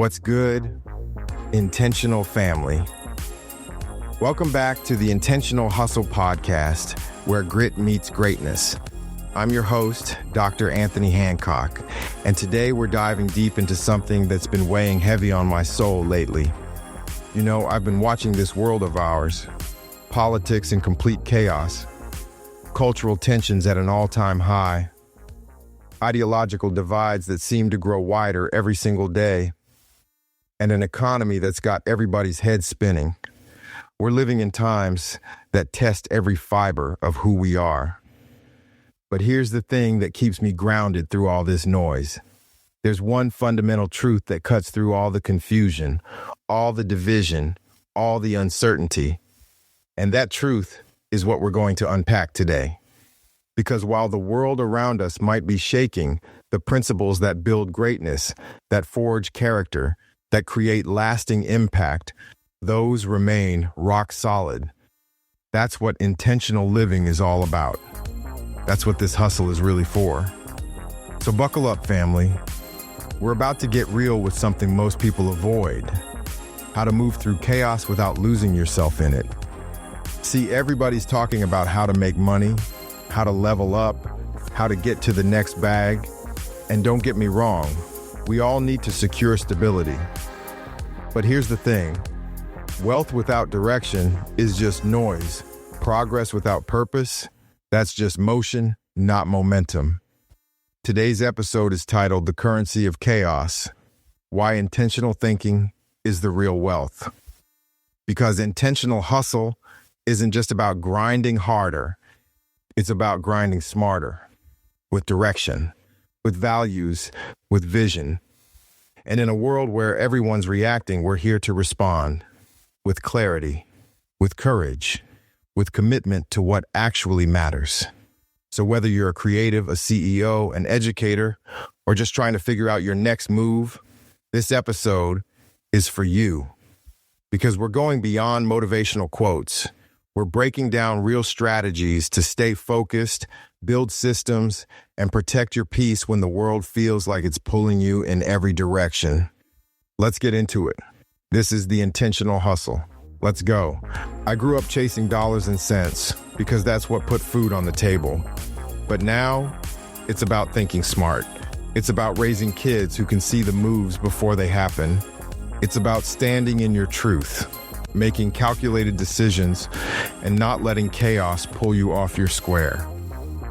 What's good, intentional family? Welcome back to the Intentional Hustle podcast, where grit meets greatness. I'm your host, Dr. Anthony Hancock, and today we're diving deep into something that's been weighing heavy on my soul lately. You know, I've been watching this world of ours, politics in complete chaos, cultural tensions at an all-time high, ideological divides that seem to grow wider every single day, and an economy that's got everybody's head spinning. We're living in times that test every fiber of who we are. But here's the thing that keeps me grounded through all this noise. There's one fundamental truth that cuts through all the confusion, all the division, all the uncertainty. And that truth is what we're going to unpack today. Because while the world around us might be shaking, the principles that build greatness, that forge character, that create lasting impact, those remain rock solid. That's what intentional living is all about. That's what this hustle is really for. So buckle up, family. We're about to get real with something most people avoid: how to move through chaos without losing yourself in it. See, everybody's talking about how to make money, how to level up, how to get to the next bag. And don't get me wrong, we all need to secure stability. But here's the thing. Wealth without direction is just noise. Progress without purpose, that's just motion, not momentum. Today's episode is titled The Currency of Chaos: Why Intentional Thinking is the Real Wealth. Because intentional hustle isn't just about grinding harder. It's about grinding smarter, with direction, with values, with vision. And in a world where everyone's reacting, we're here to respond with clarity, with courage, with commitment to what actually matters. So whether you're a creative, a CEO, an educator, or just trying to figure out your next move, this episode is for you. Because we're going beyond motivational quotes. We're breaking down real strategies to stay focused, build systems, and protect your peace when the world feels like it's pulling you in every direction. Let's get into it. This is the Intentional Hustle. Let's go. I grew up chasing dollars and cents because that's what put food on the table. But now, it's about thinking smart. It's about raising kids who can see the moves before they happen. It's about standing in your truth, making calculated decisions, and not letting chaos pull you off your square.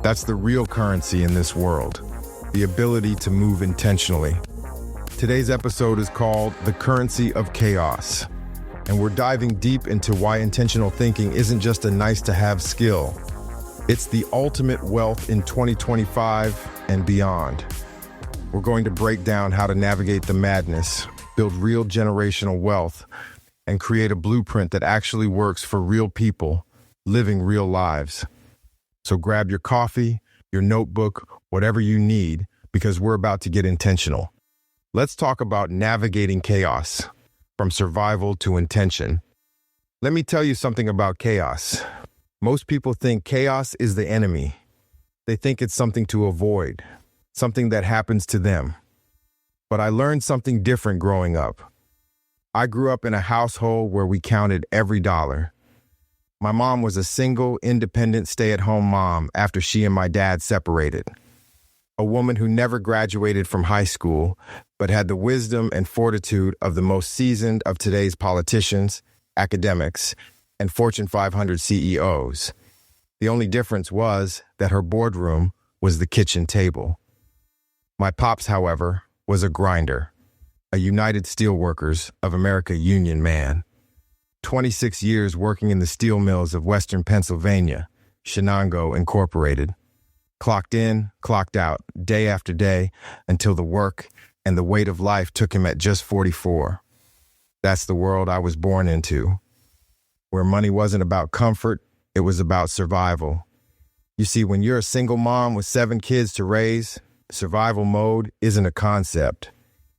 That's the real currency in this world, the ability to move intentionally. Today's episode is called The Currency of Chaos, and we're diving deep into why intentional thinking isn't just a nice-to-have skill. It's the ultimate wealth in 2025 and beyond. We're going to break down how to navigate the madness, build real generational wealth, and create a blueprint that actually works for real people living real lives. So grab your coffee, your notebook, whatever you need, because we're about to get intentional. Let's talk about navigating chaos, from survival to intention. Let me tell you something about chaos. Most people think chaos is the enemy. They think it's something to avoid, something that happens to them. But I learned something different growing up. I grew up in a household where we counted every dollar. My mom was a single, independent, stay-at-home mom after she and my dad separated. A woman who never graduated from high school, but had the wisdom and fortitude of the most seasoned of today's politicians, academics, and Fortune 500 CEOs. The only difference was that her boardroom was the kitchen table. My pops, however, was a grinder, a United Steelworkers of America union man. 26 years working in the steel mills of Western Pennsylvania, Shenango Incorporated. Clocked in, clocked out, day after day, until the work and the weight of life took him at just 44. That's the world I was born into, where money wasn't about comfort, it was about survival. You see, when you're a single mom with 7 kids to raise, survival mode isn't a concept.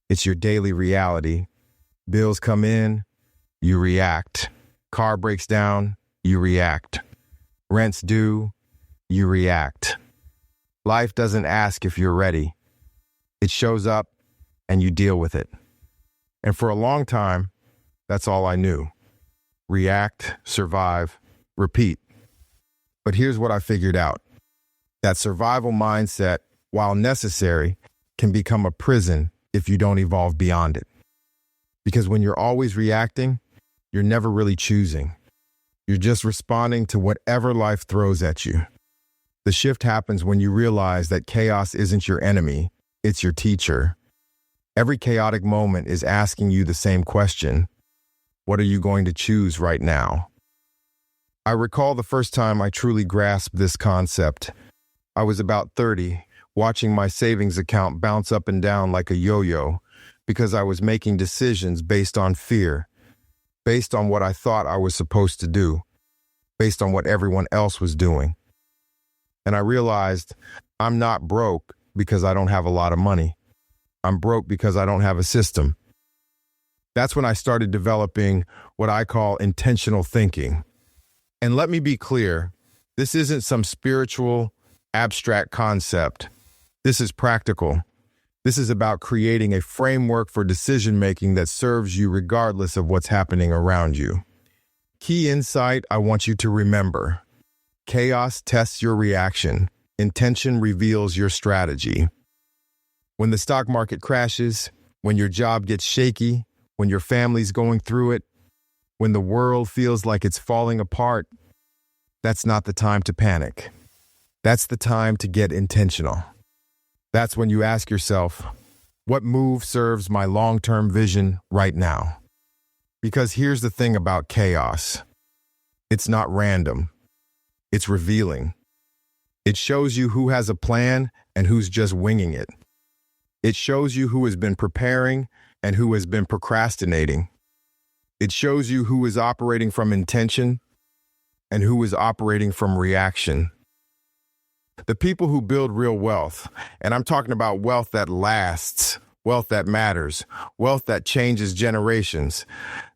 It's your daily reality. Bills come in, you react. Car breaks down, you react. Rent's due, you react. Life doesn't ask if you're ready. It shows up and you deal with it. And for a long time, that's all I knew. React, survive, repeat. But here's what I figured out. That survival mindset, while necessary, can become a prison if you don't evolve beyond it. Because when you're always reacting, you're never really choosing. You're just responding to whatever life throws at you. The shift happens when you realize that chaos isn't your enemy, it's your teacher. Every chaotic moment is asking you the same question. What are you going to choose right now? I recall the first time I truly grasped this concept. I was about 30, watching my savings account bounce up and down like a yo-yo because I was making decisions based on fear, based on what I thought I was supposed to do, based on what everyone else was doing. And I realized I'm not broke because I don't have a lot of money. I'm broke because I don't have a system. That's when I started developing what I call intentional thinking. And let me be clear, this isn't some spiritual, abstract concept. This is practical. This is about creating a framework for decision-making that serves you regardless of what's happening around you. Key insight I want you to remember. Chaos tests your reaction. Intention reveals your strategy. When the stock market crashes, when your job gets shaky, when your family's going through it, when the world feels like it's falling apart, that's not the time to panic. That's the time to get intentional. That's when you ask yourself, what move serves my long-term vision right now? Because here's the thing about chaos. It's not random. It's revealing. It shows you who has a plan and who's just winging it. It shows you who has been preparing and who has been procrastinating. It shows you who is operating from intention and who is operating from reaction. The people who build real wealth, and I'm talking about wealth that lasts, wealth that matters, wealth that changes generations,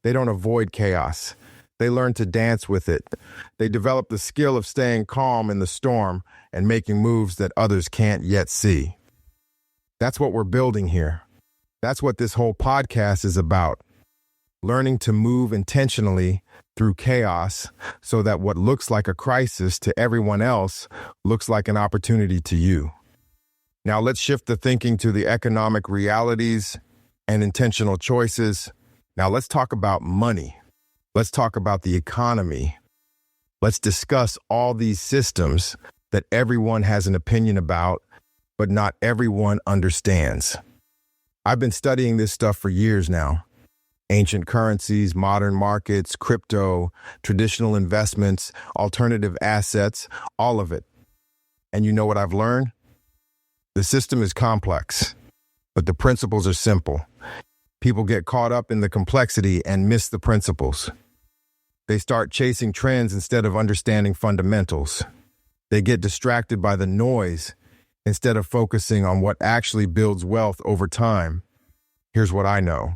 they don't avoid chaos. They learn to dance with it. They develop the skill of staying calm in the storm and making moves that others can't yet see. That's what we're building here. That's what this whole podcast is about. Learning to move intentionally through chaos so that what looks like a crisis to everyone else looks like an opportunity to you. Now let's shift the thinking to the economic realities and intentional choices. Now let's talk about money. Let's talk about the economy. Let's discuss all these systems that everyone has an opinion about, but not everyone understands. I've been studying this stuff for years now. Ancient currencies, modern markets, crypto, traditional investments, alternative assets, all of it. And you know what I've learned? The system is complex, but the principles are simple. People get caught up in the complexity and miss the principles. They start chasing trends instead of understanding fundamentals. They get distracted by the noise instead of focusing on what actually builds wealth over time. Here's what I know.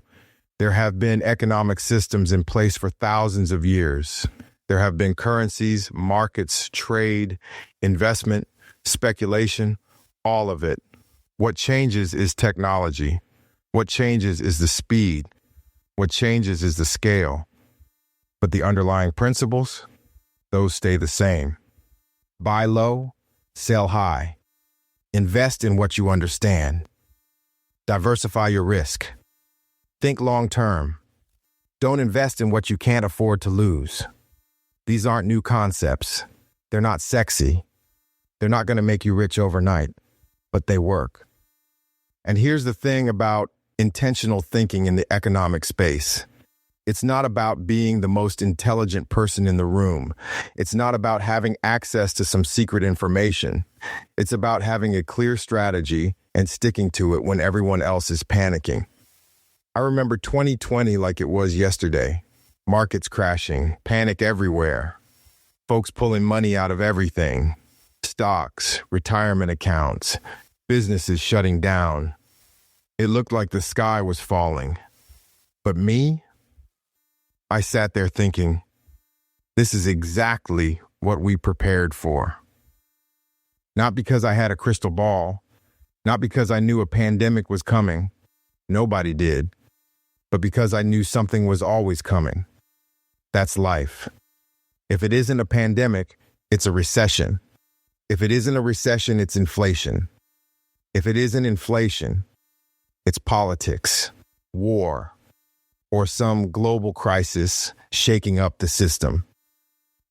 There have been economic systems in place for thousands of years. There have been currencies, markets, trade, investment, speculation, all of it. What changes is technology. What changes is the speed. What changes is the scale. But the underlying principles, those stay the same. Buy low, sell high. Invest in what you understand. Diversify your risk. Think long-term. Don't invest in what you can't afford to lose. These aren't new concepts. They're not sexy. They're not going to make you rich overnight, but they work. And here's the thing about intentional thinking in the economic space. It's not about being the most intelligent person in the room. It's not about having access to some secret information. It's about having a clear strategy and sticking to it when everyone else is panicking. I remember 2020 like it was yesterday. Markets crashing, panic everywhere. Folks pulling money out of everything. Stocks, retirement accounts, businesses shutting down. It looked like the sky was falling. But me? I sat there thinking, this is exactly what we prepared for. Not because I had a crystal ball, not because I knew a pandemic was coming. Nobody did. but because I knew something was always coming. That's life. If it isn't a pandemic, it's a recession. If it isn't a recession, it's inflation. If it isn't inflation, it's politics, war, or some global crisis shaking up the system.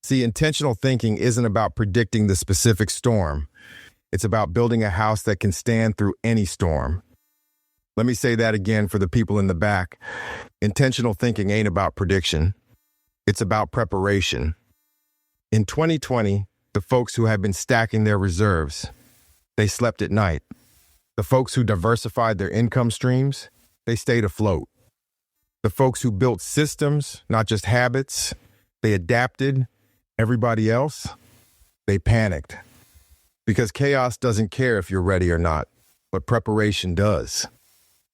See, intentional thinking isn't about predicting the specific storm. It's about building a house that can stand through any storm. Let me say that again for the people in the back. Intentional thinking ain't about prediction. It's about preparation. In 2020, the folks who had been stacking their reserves, they slept at night. The folks who diversified their income streams, they stayed afloat. The folks who built systems, not just habits, they adapted. Everybody else, they panicked. Because chaos doesn't care if you're ready or not, but preparation does.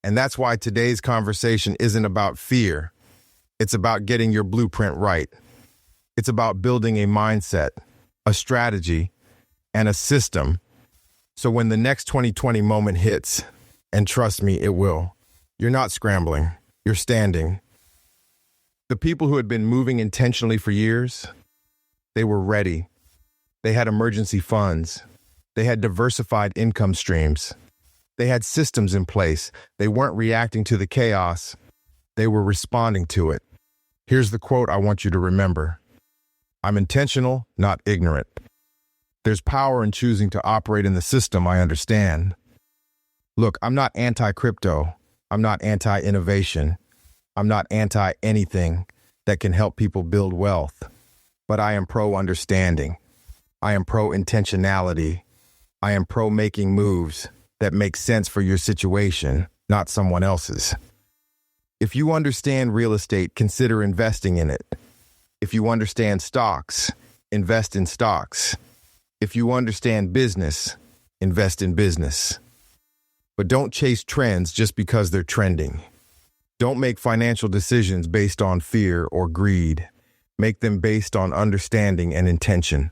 And that's why today's conversation isn't about fear. It's about getting your blueprint right. It's about building a mindset, a strategy, and a system. So when the next 2020 moment hits, and trust me, it will, you're not scrambling, you're standing. The people who had been moving intentionally for years, they were ready. They had emergency funds. They had diversified income streams. They had systems in place. They weren't reacting to the chaos. They were responding to it. Here's the quote I want you to remember. I'm intentional, not ignorant. There's power in choosing to operate in the system I understand. Look, I'm not anti-crypto. I'm not anti-innovation. I'm not anti-anything that can help people build wealth. But I am pro-understanding. I am pro-intentionality. I am pro-making moves that make sense for your situation, not someone else's. If you understand real estate, consider investing in it. If you understand stocks, invest in stocks. If you understand business, invest in business. But don't chase trends just because they're trending. Don't make financial decisions based on fear or greed. Make them based on understanding and intention.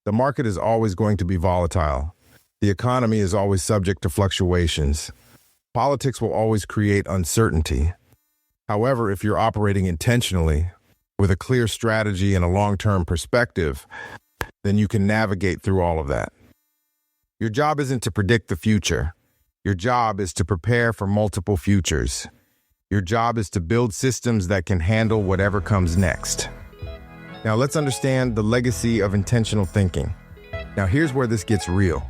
The market is always going to be volatile. The economy is always subject to fluctuations. Politics will always create uncertainty. However, if you're operating intentionally, with a clear strategy and a long-term perspective, then you can navigate through all of that. Your job isn't to predict the future. Your job is to prepare for multiple futures. Your job is to build systems that can handle whatever comes next. Now let's understand the legacy of intentional thinking. Now here's where this gets real.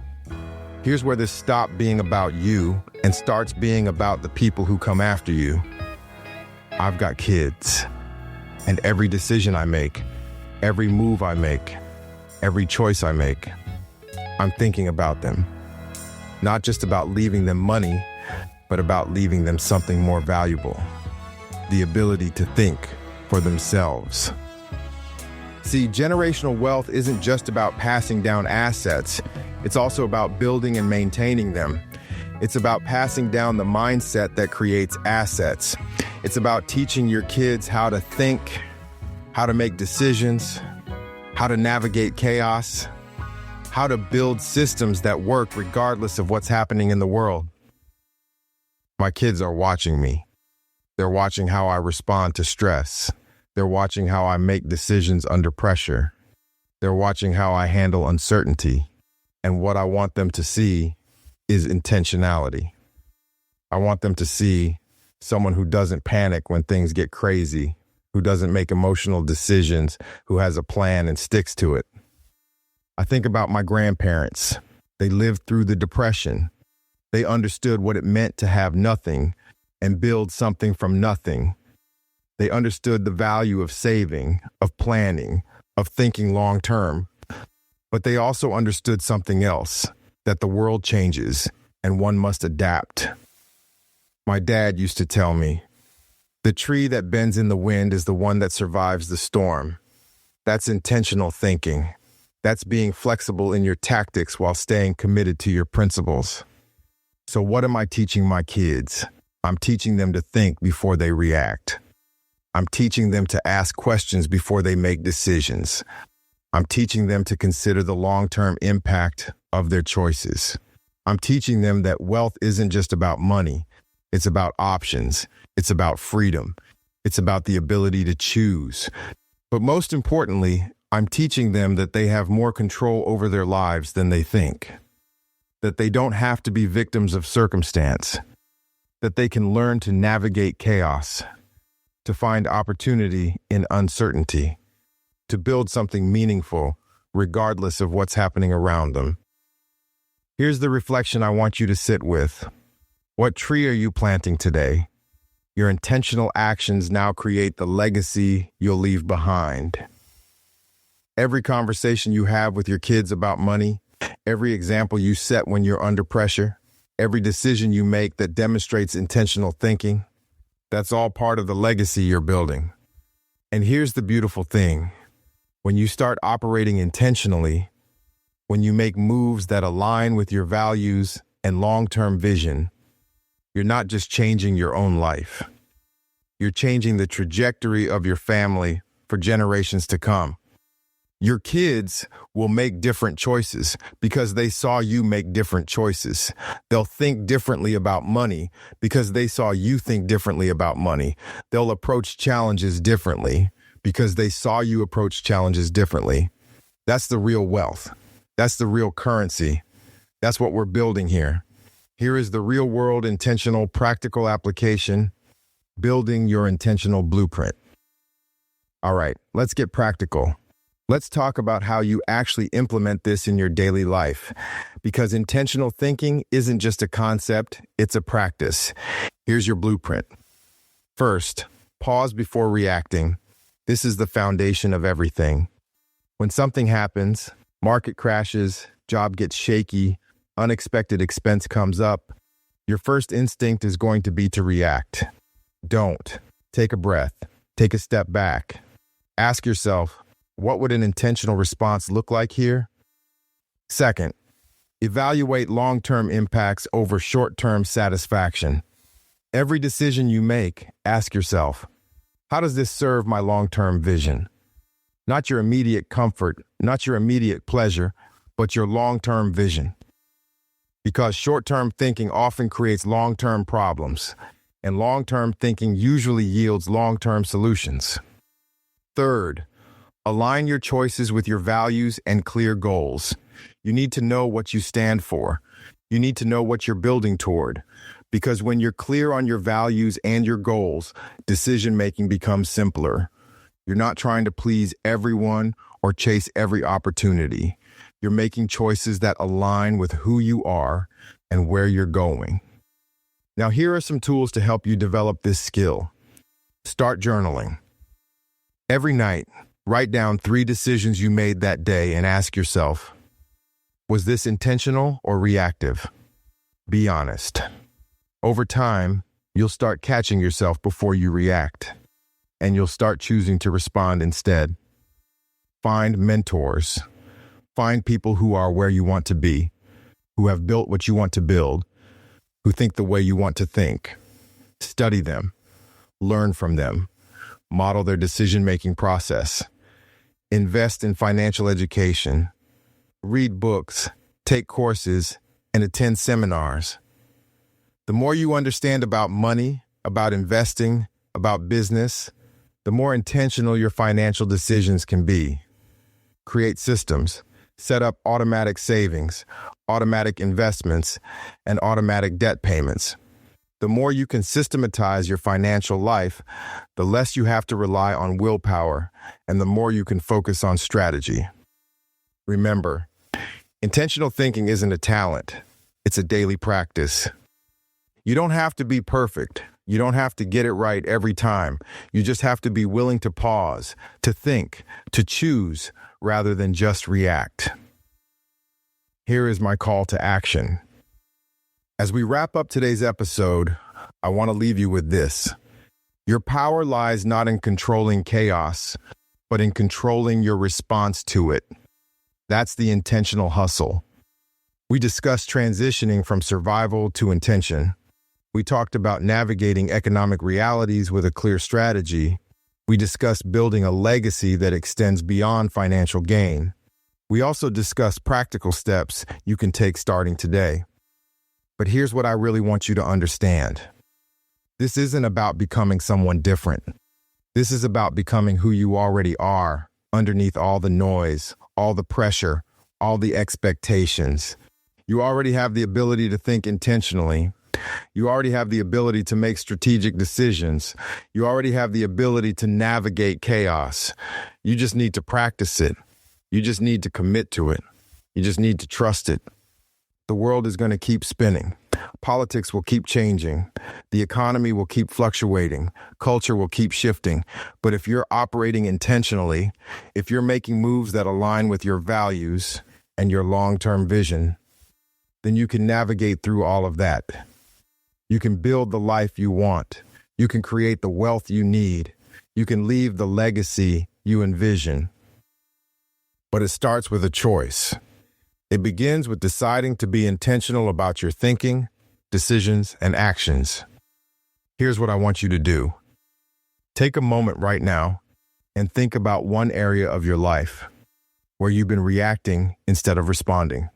Here's where this stops being about you and starts being about the people who come after you. I've got kids, and every decision I make, every move I make, every choice I make, I'm thinking about them. Not just about leaving them money, but about leaving them something more valuable. The ability to think for themselves. See, generational wealth isn't just about passing down assets. It's also about building and maintaining them. It's about passing down the mindset that creates assets. It's about teaching your kids how to think, how to make decisions, how to navigate chaos, how to build systems that work regardless of what's happening in the world. My kids are watching me. They're watching how I respond to stress. They're watching how I make decisions under pressure. They're watching how I handle uncertainty. And what I want them to see is intentionality. I want them to see someone who doesn't panic when things get crazy, who doesn't make emotional decisions, who has a plan and sticks to it. I think about my grandparents. They lived through the Depression. They understood what it meant to have nothing and build something from nothing. They understood the value of saving, of planning, of thinking long term. But they also understood something else, that the world changes and one must adapt. My dad used to tell me, the tree that bends in the wind is the one that survives the storm. That's intentional thinking. That's being flexible in your tactics while staying committed to your principles. So what am I teaching my kids? I'm teaching them to think before they react. I'm teaching them to ask questions before they make decisions. I'm teaching them to consider the long-term impact of their choices. I'm teaching them that wealth isn't just about money. It's about options. It's about freedom. It's about the ability to choose. But most importantly, I'm teaching them that they have more control over their lives than they think. That they don't have to be victims of circumstance. That they can learn to navigate chaos. To find opportunity in uncertainty. To build something meaningful, regardless of what's happening around them. Here's the reflection I want you to sit with. What tree are you planting today? Your intentional actions now create the legacy you'll leave behind. Every conversation you have with your kids about money, every example you set when you're under pressure, every decision you make that demonstrates intentional thinking, that's all part of the legacy you're building. And here's the beautiful thing. When you start operating intentionally, when you make moves that align with your values and long-term vision, you're not just changing your own life. You're changing the trajectory of your family for generations to come. Your kids will make different choices because they saw you make different choices. They'll think differently about money because they saw you think differently about money. They'll approach challenges differently because they saw you approach challenges differently. That's the real wealth. That's the real currency. That's what we're building here. Here is the real world intentional practical application, building your intentional blueprint. All right, let's get practical. Let's talk about how you actually implement this in your daily life, because intentional thinking isn't just a concept, it's a practice. Here's your blueprint. First, pause before reacting. This is the foundation of everything. When something happens, market crashes, job gets shaky, unexpected expense comes up, your first instinct is going to be to react. Don't. Take a breath. Take a step back. Ask yourself, what would an intentional response look like here? Second, evaluate long-term impacts over short-term satisfaction. Every decision you make, ask yourself, how does this serve my long-term vision? Not your immediate comfort, not your immediate pleasure, but your long-term vision. Because short-term thinking often creates long-term problems, and long-term thinking usually yields long-term solutions. Third, align your choices with your values and clear goals. You need to know what you stand for. You need to know what you're building toward. Because when you're clear on your values and your goals, decision-making becomes simpler. You're not trying to please everyone or chase every opportunity. You're making choices that align with who you are and where you're going. Now, here are some tools to help you develop this skill. Start journaling. Every night, write down 3 decisions you made that day and ask yourself, was this intentional or reactive? Be honest. Over time, you'll start catching yourself before you react, and you'll start choosing to respond instead. Find mentors. Find people who are where you want to be, who have built what you want to build, who think the way you want to think. Study them. Learn from them. Model their decision-making process. Invest in financial education. Read books, take courses, and attend seminars. The more you understand about money, about investing, about business, the more intentional your financial decisions can be. Create systems. Set up automatic savings, automatic investments, and automatic debt payments. The more you can systematize your financial life, the less you have to rely on willpower, and the more you can focus on strategy. Remember, intentional thinking isn't a talent, it's a daily practice. You don't have to be perfect. You don't have to get it right every time. You just have to be willing to pause, to think, to choose, rather than just react. Here is my call to action. As we wrap up today's episode, I want to leave you with this. Your power lies not in controlling chaos, but in controlling your response to it. That's the intentional hustle. We discussed transitioning from survival to intention. We talked about navigating economic realities with a clear strategy. We discussed building a legacy that extends beyond financial gain. We also discussed practical steps you can take starting today. But here's what I really want you to understand. This isn't about becoming someone different. This is about becoming who you already are, underneath all the noise, all the pressure, all the expectations. You already have the ability to think intentionally. You already have the ability to make strategic decisions. You already have the ability to navigate chaos. You just need to practice it. You just need to commit to it. You just need to trust it. The world is going to keep spinning. Politics will keep changing. The economy will keep fluctuating. Culture will keep shifting. But if you're operating intentionally, if you're making moves that align with your values and your long-term vision, then you can navigate through all of that. You can build the life you want. You can create the wealth you need. You can leave the legacy you envision. But it starts with a choice. It begins with deciding to be intentional about your thinking, decisions, and actions. Here's what I want you to do. Take a moment right now and think about one area of your life where you've been reacting instead of responding.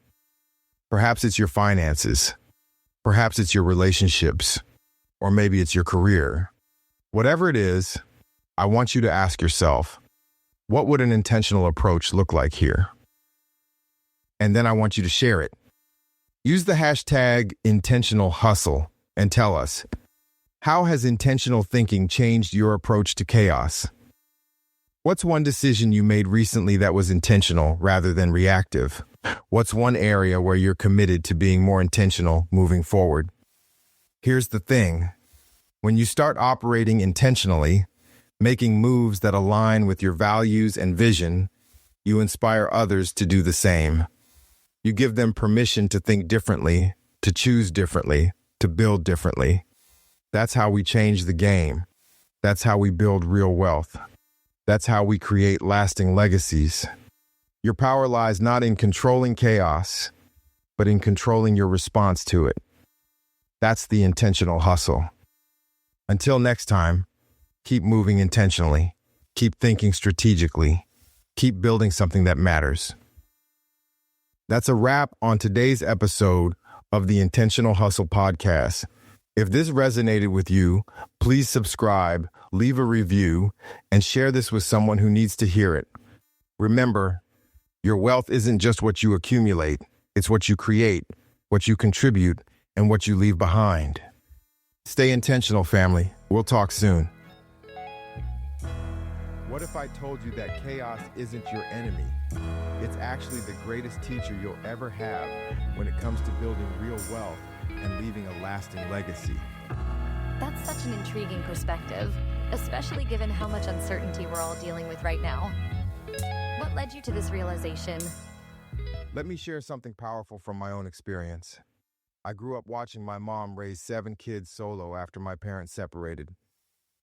Perhaps it's your finances. Perhaps it's your relationships. Or maybe it's your career. Whatever it is, I want you to ask yourself, what would an intentional approach look like here? And then I want you to share it. Use the hashtag intentional hustle and tell us, how has intentional thinking changed your approach to chaos? What's one decision you made recently that was intentional rather than reactive? What's one area where you're committed to being more intentional moving forward? Here's the thing. When you start operating intentionally, making moves that align with your values and vision, you inspire others to do the same. You give them permission to think differently, to choose differently, to build differently. That's how we change the game. That's how we build real wealth. That's how we create lasting legacies. Your power lies not in controlling chaos, but in controlling your response to it. That's the intentional hustle. Until next time, keep moving intentionally, keep thinking strategically, keep building something that matters. That's a wrap on today's episode of the Intentional Hustle podcast. If this resonated with you, please subscribe, leave a review, and share this with someone who needs to hear it. Remember, your wealth isn't just what you accumulate, it's what you create, what you contribute, and what you leave behind. Stay intentional, family. We'll talk soon. What if I told you that chaos isn't your enemy? It's actually the greatest teacher you'll ever have when it comes to building real wealth and leaving a lasting legacy. That's such an intriguing perspective, especially given how much uncertainty we're all dealing with right now. What led you to this realization? Let me share something powerful from my own experience. I grew up watching my mom raise 7 kids solo after my parents separated.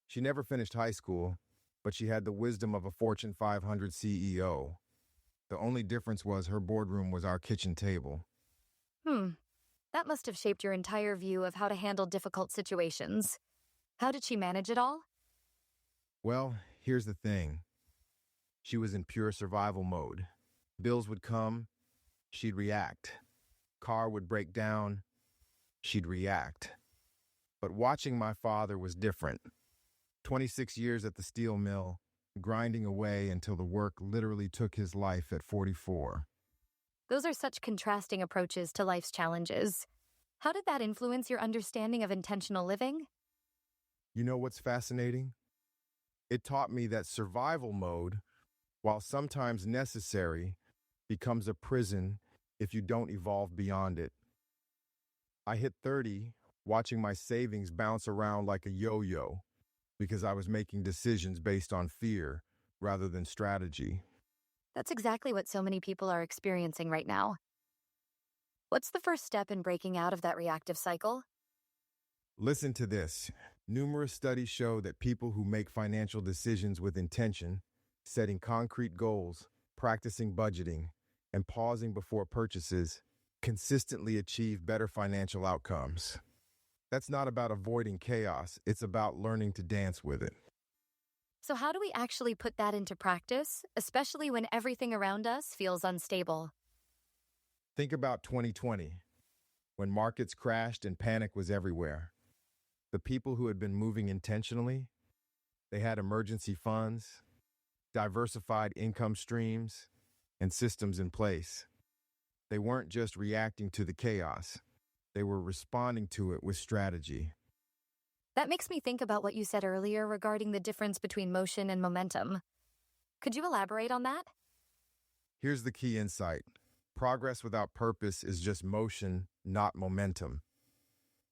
She never finished high school, but she had the wisdom of a Fortune 500 CEO. The only difference was her boardroom was our kitchen table. That must have shaped your entire view of how to handle difficult situations. How did she manage it all? Well, here's the thing. She was in pure survival mode. Bills would come, she'd react. Car would break down, she'd react. But watching my father was different. 26 years at the steel mill, grinding away until the work literally took his life at 44. Those are such contrasting approaches to life's challenges. How did that influence your understanding of intentional living? You know what's fascinating? It taught me that survival mode, while sometimes necessary, becomes a prison if you don't evolve beyond it. I hit 30 watching my savings bounce around like a yo-yo because I was making decisions based on fear rather than strategy. That's exactly what so many people are experiencing right now. What's the first step in breaking out of that reactive cycle? Listen to this. Numerous studies show that people who make financial decisions with intention, setting concrete goals, practicing budgeting, and pausing before purchases, consistently achieve better financial outcomes. That's not about avoiding chaos, it's about learning to dance with it. So how do we actually put that into practice, especially when everything around us feels unstable? Think about 2020, when markets crashed and panic was everywhere. The people who had been moving intentionally, they had emergency funds, diversified income streams, and systems in place. They weren't just reacting to the chaos, they were responding to it with strategy. That makes me think about what you said earlier regarding the difference between motion and momentum. Could you elaborate on that? Here's the key insight. Progress without purpose is just motion, not momentum.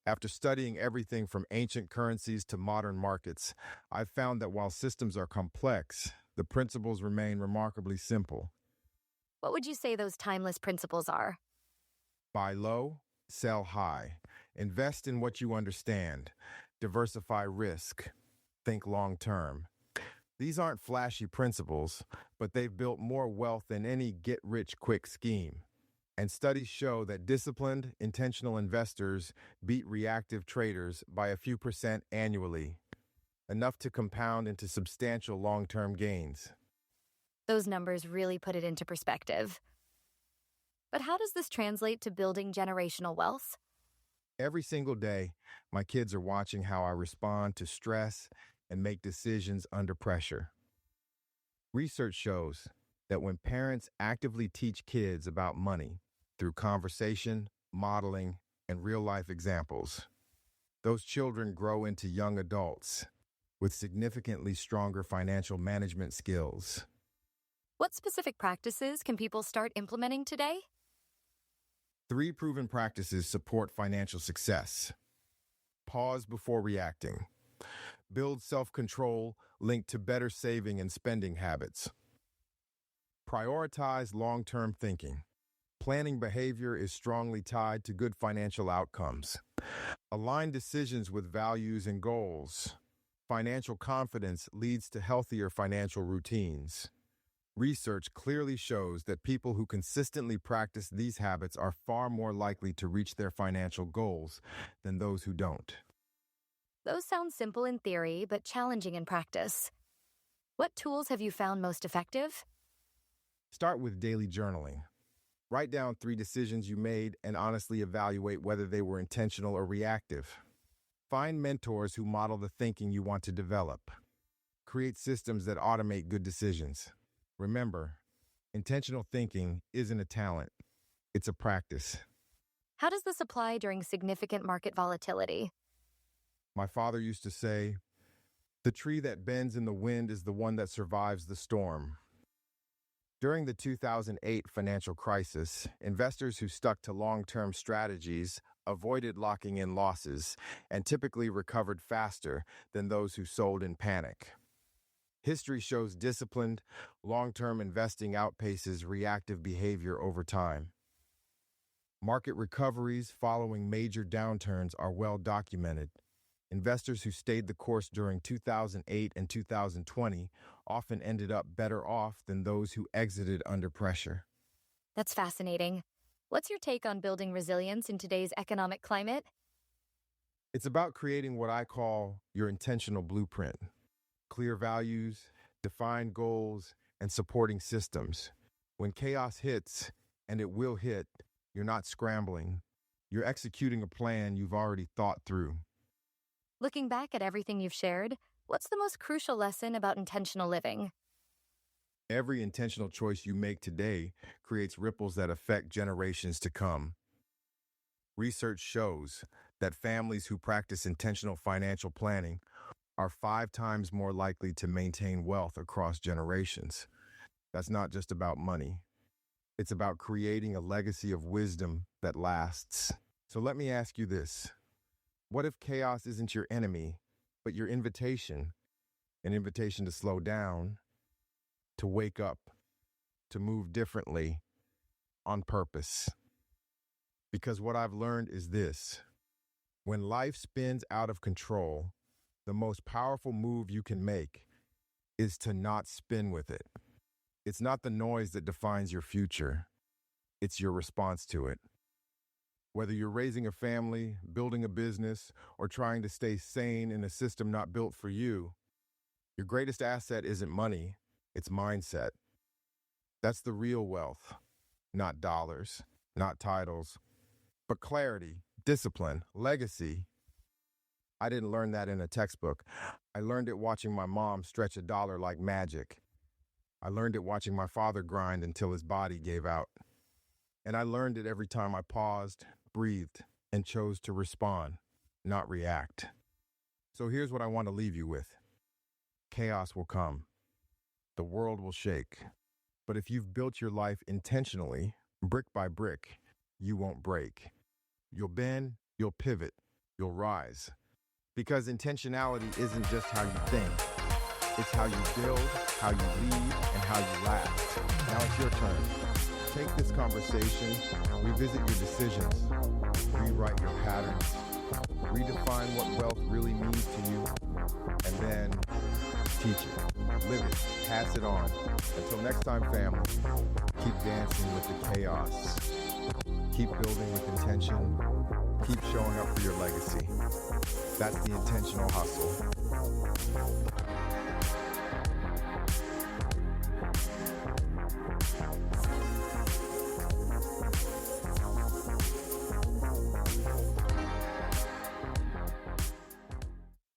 After studying everything from ancient currencies to modern markets, I've found that while systems are complex, the principles remain remarkably simple. What would you say those timeless principles are? Buy low, sell high. Invest in what you understand. Diversify risk. Think long term. These aren't flashy principles, but they've built more wealth than any get-rich-quick scheme. And studies show that disciplined, intentional investors beat reactive traders by a few percent annually, enough to compound into substantial long-term gains. Those numbers really put it into perspective. But how does this translate to building generational wealth? Every single day, my kids are watching how I respond to stress and make decisions under pressure. Research shows that when parents actively teach kids about money through conversation, modeling, and real-life examples, those children grow into young adults with significantly stronger financial management skills. What specific practices can people start implementing today? 3 proven practices support financial success. Pause before reacting. Build self-control linked to better saving and spending habits. Prioritize long-term thinking. Planning behavior is strongly tied to good financial outcomes. Align decisions with values and goals. Financial confidence leads to healthier financial routines. Research clearly shows that people who consistently practice these habits are far more likely to reach their financial goals than those who don't. Those sound simple in theory, but challenging in practice. What tools have you found most effective? Start with daily journaling. Write down 3 decisions you made and honestly evaluate whether they were intentional or reactive. Find mentors who model the thinking you want to develop. Create systems that automate good decisions. Remember, intentional thinking isn't a talent, it's a practice. How does this apply during significant market volatility? My father used to say, "The tree that bends in the wind is the one that survives the storm." During the 2008 financial crisis, investors who stuck to long-term strategies avoided locking in losses and typically recovered faster than those who sold in panic. History shows disciplined, long-term investing outpaces reactive behavior over time. Market recoveries following major downturns are well documented. Investors who stayed the course during 2008 and 2020 often ended up better off than those who exited under pressure. That's fascinating. What's your take on building resilience in today's economic climate? It's about creating what I call your intentional blueprint. Clear values, defined goals, and supporting systems. When chaos hits, and it will hit, you're not scrambling. You're executing a plan you've already thought through. Looking back at everything you've shared, what's the most crucial lesson about intentional living? Every intentional choice you make today creates ripples that affect generations to come. Research shows that families who practice intentional financial planning are 5 times more likely to maintain wealth across generations. That's not just about money. It's about creating a legacy of wisdom that lasts. So let me ask you this. What if chaos isn't your enemy, but your invitation? An invitation to slow down, to wake up, to move differently, on purpose. Because what I've learned is this. When life spins out of control, the most powerful move you can make is to not spin with it. It's not the noise that defines your future. It's your response to it. Whether you're raising a family, building a business, or trying to stay sane in a system not built for you, your greatest asset isn't money, it's mindset. That's the real wealth, not dollars, not titles, but clarity, discipline, legacy. I didn't learn that in a textbook. I learned it watching my mom stretch a dollar like magic. I learned it watching my father grind until his body gave out. And I learned it every time I paused, breathed, and chose to respond, not react. So here's what I want to leave you with. Chaos will come. The world will shake. But if you've built your life intentionally, brick by brick, you won't break. You'll bend, you'll pivot, you'll rise. Because intentionality isn't just how you think. It's how you build, how you lead, and how you last. Now it's your turn. Take this conversation, revisit your decisions, rewrite your patterns, redefine what wealth really means to you, and then teach it, live it, pass it on. Until next time, family, keep dancing with the chaos, keep building with intention, keep showing up for your legacy. That's the intentional hustle.